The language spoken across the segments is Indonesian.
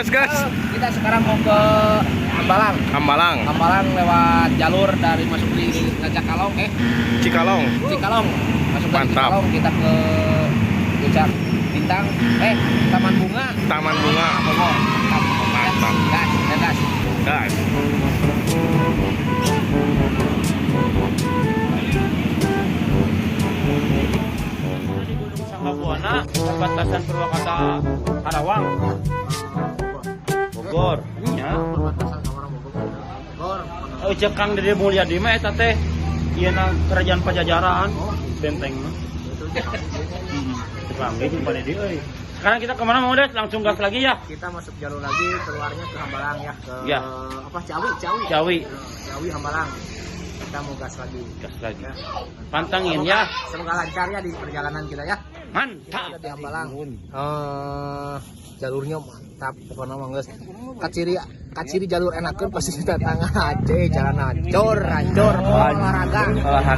gas. Kita sekarang mau ke Hambalang. Hambalang lewat jalur dari masuk di Cikalong, Cikalong. Masuk dari Mantap. Cikalong kita ke Puncak Bintang, Taman Bunga. Bogor. Mantap. Gas. Sanggabuana, perbatasan Purwakarta Karawang, Bogor. Ya. Ojek Kang Dede Mulyadi mah eta teh ieu na kerajaan Pajajaran, benteng mah. Bangge jeung pada dieu euy. Sekarang kita kemana mau Des? Langsung gas lagi ya? Kita masuk jalur lagi, keluarnya ke Hambalang ya, ke Ya. Ciawi. Ciawi Hambalang. Kita mau gas lagi. Ya. Pantangin ya. Semoga lancar ya di perjalanan kita ya. Mantap. Kita di Hambalang. Jalurnya mantap pokoknya mah geus. Kaciri jalur enakeun pasti kita tengah aja jalan hancur Olahraga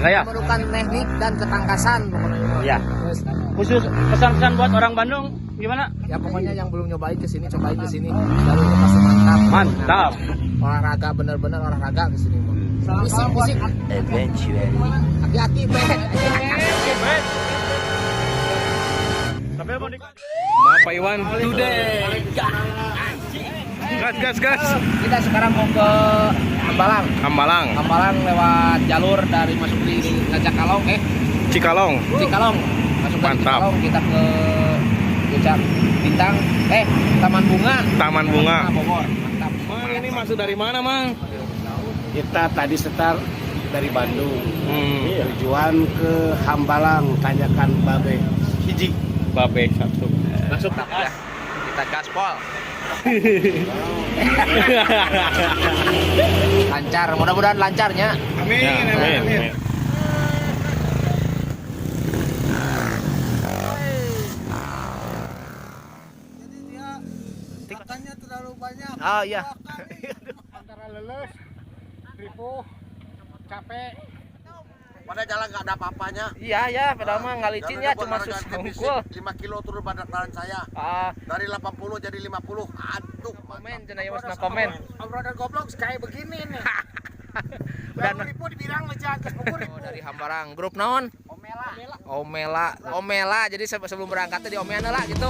ya. memerlukan teknik dan ketangkasan pokoknya. Ya. Khusus pesan-pesan buat orang Bandung gimana? Ya pokoknya yang belum nyobain kesini cobain kesini. Jalurnya pasti mantap. Mantap. Olahraga bener-bener olahraga kesini mah. Fisik. Eventually. Hati-hati bet. Sampai mau di Pak Iwan. Gas. Kita sekarang mau ke Hambalang. Hambalang lewat jalur dari masuk di Cikalong, Cikalong. Masuk dari Mantap. Cikalong kita ke Puncak Bintang, Taman Bunga. Bogor. Mantap. Mang, ini masuk dari mana, Mang? Kita tadi setar dari Bandung, Iya. tujuan ke Hambalang, tanyakan Babe. Hiji. Babe satu. Masuk ya. Kita gaspol. Lancar, mudah-mudahan lancarnya. Amin. Makannya terlalu banyak. Oh iya. Antara leles, ripuh, capek. Pada jalan nggak ada apa-apanya. Iya, padahal mah ngalicin ya cuma susah ngukul. 5 kilo turun badan saya. Dari 80 jadi 50. Aduh, Komen cenah ieu mah komen. Obrolan goblok kayak begini nih. Udah ripuh dibilang aja ke pukul. dari Hambalang. Grup naon? Omela. Jadi sebelum berangkat di Omeana lah gitu.